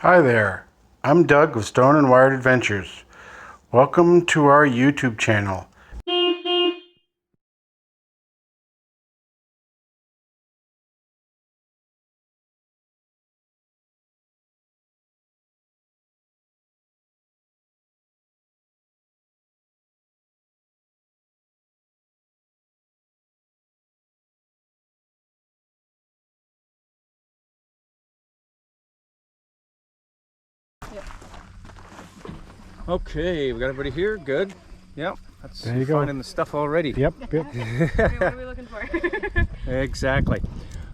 Hi there, I'm Doug of Stone and Wired Adventures. Welcome to our YouTube channel. Okay, we got everybody here. Good. Yep. That's There you go. finding the stuff already. Yep. What are we looking for? Exactly.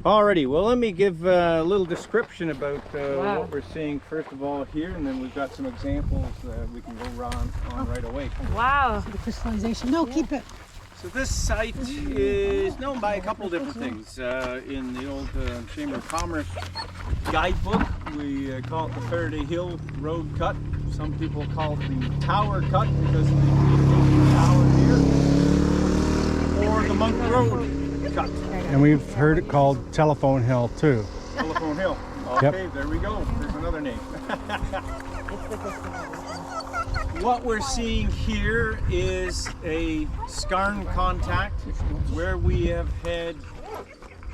Alrighty. Well, let me give a little description about what we're seeing first of all here, and then we've got some examples we can go on right away. Wow. The crystallization. No, keep it. So this site is known by a couple of different things. In the old Chamber of Commerce guidebook, we call it the Faraday Hill Roadcut. Some people call it the Tower Cut because of the tower here, or the Monk Road Cut. And we've heard it called Telephone Hill too. Telephone Hill. Okay, There we go. There's another name. What we're seeing here is a skarn contact where we have had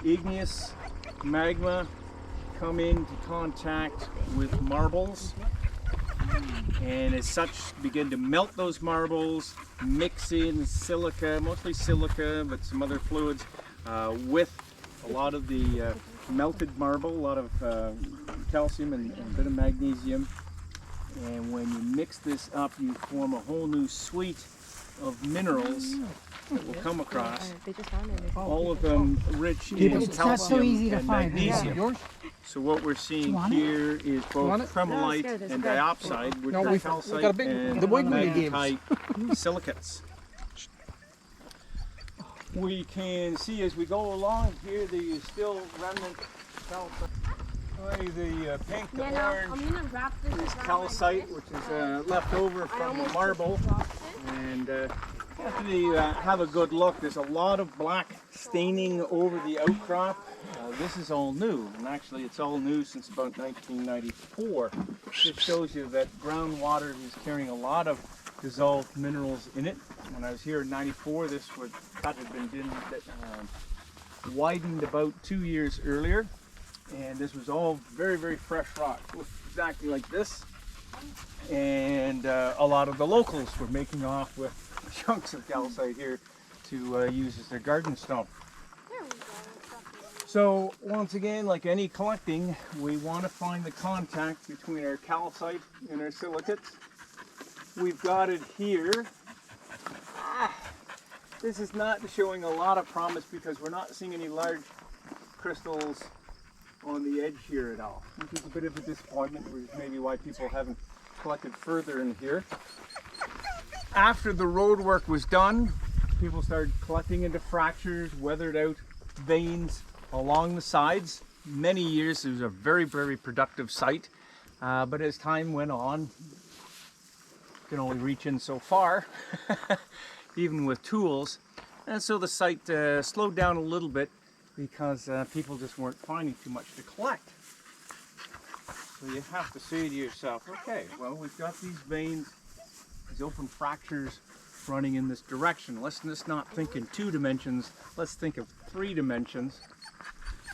igneous magma come into contact with marbles, and as such begin to melt those marbles, mix in silica, mostly silica but some other fluids, with a lot of the melted marble, a lot of calcium and a bit of magnesium. And when you mix this up, you form a whole new suite of minerals that will come across. All of them rich in It's not so easy calcium to and find. magnesium. So what we're seeing here is both tremolite and diopside, which are calcite and magnetite silicates. We can see as we go along here the still remnant calcite. The pink to orange is calcite, which is left over from the marble. And after you have a good look, there's a lot of black staining over the outcrop. This is all new, and actually it's all new since about 1994. This shows you that groundwater is carrying a lot of dissolved minerals in it. When I was here in 94, this cut had been widened about 2 years earlier. And this was all very, very fresh rock. It looked exactly like this. And a lot of the locals were making off with chunks of calcite here to use as their garden stone. So once again, like any collecting, we want to find the contact between our calcite and our silicates. We've got it here. This is not showing a lot of promise because we're not seeing any large crystals on the edge here at all, which is a bit of a disappointment, which is maybe why people haven't collected further in here. After the road work was done, people started collecting into fractures, weathered out veins along the sides. Many years, it was a very, very productive site, but as time went on, you can only reach in so far, even with tools, and so the site slowed down a little bit because people just weren't finding too much to collect. So you have to say to yourself, okay, well, we've got these veins, these open fractures running in this direction. Let's just not think in 2 dimensions, let's think of 3 dimensions.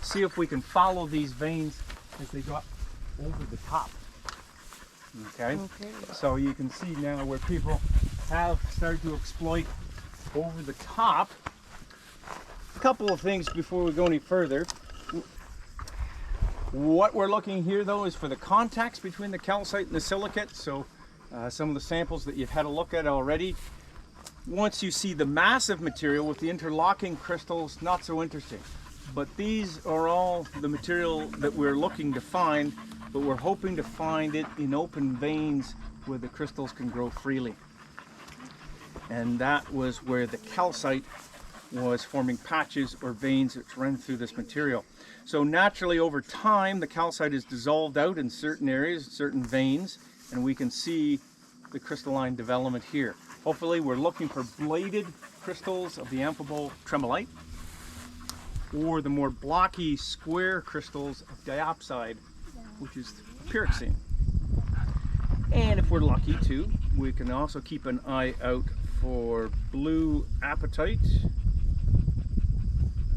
See if we can follow these veins as they go up over the top. Okay? So you can see now where people have started to exploit over the top. Couple of things before we go any further. What we're looking here though is for the contacts between the calcite and the silicate. So some of the samples that you've had a look at already. Once you see the massive material with the interlocking crystals, not so interesting. But these are all the material that we're looking to find, but we're hoping to find it in open veins where the crystals can grow freely. And that was where the calcite was forming patches or veins that run through this material. So naturally over time the calcite is dissolved out in certain areas, certain veins, and we can see the crystalline development here. Hopefully we're looking for bladed crystals of the amphibole tremolite or the more blocky square crystals of diopside, which is pyroxene. And if we're lucky too, we can also keep an eye out for blue apatite.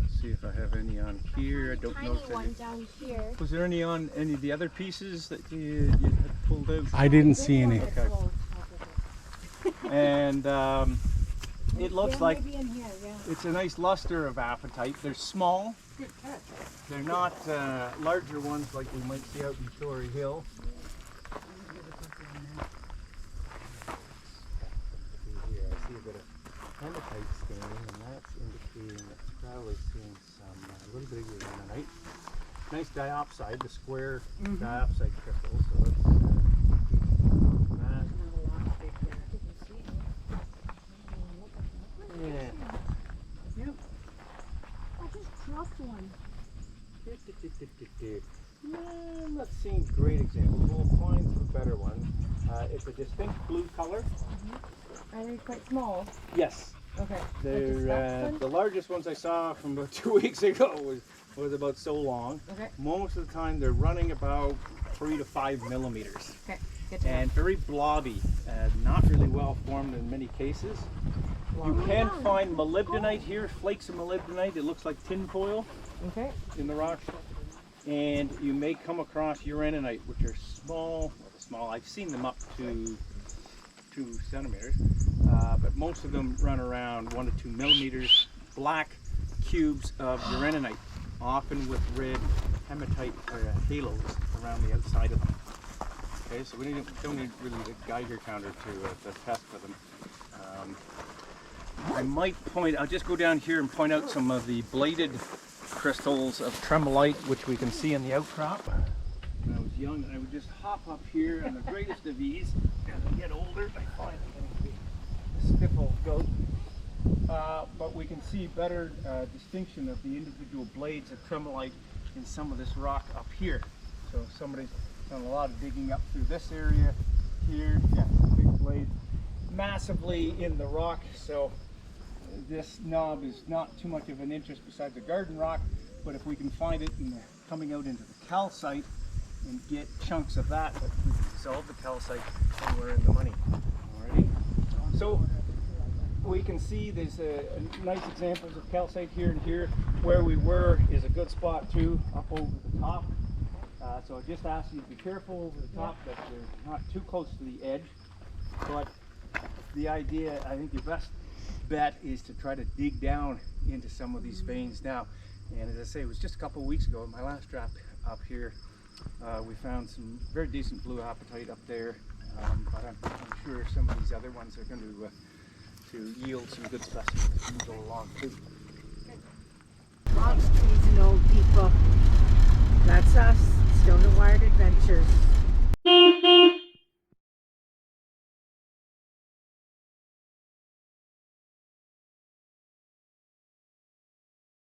Let's see if I have any on here. I don't know if Tiny one down here. Was there any on any of the other pieces that you had pulled out? I didn't see any. Okay. And it looks like Maybe in here, yeah. it's a nice luster of apatite. They're small. They're not larger ones like we might see out in Faraday Hill. Here, I see a bit of hematite staining, and that's indicating that it's probably seeing some a little bit of uraninite. Nice diopside, the square diopside crystals. So let's that. Yeah. Yep. I just dropped one. I'm not seeing great examples. We'll find some better ones. It's a distinct blue color. Are they quite small? Yes. Okay. They're the largest ones I saw from about 2 weeks ago was about so long. Okay. Most of the time they're running about 3 to 5 millimeters. Okay. Good to know. And very blobby, not really well formed in many cases. You can find molybdenite here, flakes of molybdenite. It looks like tinfoil Okay. in the rock. And you may come across uraninite, which are small. I've seen them up to 2 centimeters, but most of them run around 1 to 2 millimeters. Black cubes of uraninite, often with red hematite halos around the outside of them. Okay, so we don't need really a Geiger counter to test for them. I'll just go down here and point out some of the bladed crystals of tremolite, which we can see in the outcrop. When I was young, I would just hop up here on the greatest of ease. As I get older, I find I'm going to be a stiff old goat. But we can see better distinction of the individual blades of tremolite in some of this rock up here. So somebody's done a lot of digging up through this area here. Yeah, big blade, massively in the rock. So this knob is not too much of an interest besides a garden rock, but if we can find it coming out into the calcite and get chunks of that, we can dissolve the calcite and we're in the money. Alrighty. So we can see there's nice examples of calcite here and here. Where we were is a good spot too, up over the top. So I just ask you to be careful over the top that you're not too close to the edge. But the idea, I think your best bet is to try to dig down into some of these veins now. And as I say, it was just a couple of weeks ago, my last drop up here, we found some very decent blue apatite up there, but I'm sure some of these other ones are going to yield some good specimens as we go along too. Lots of trees and old people. That's us, Stone and Wired Adventures.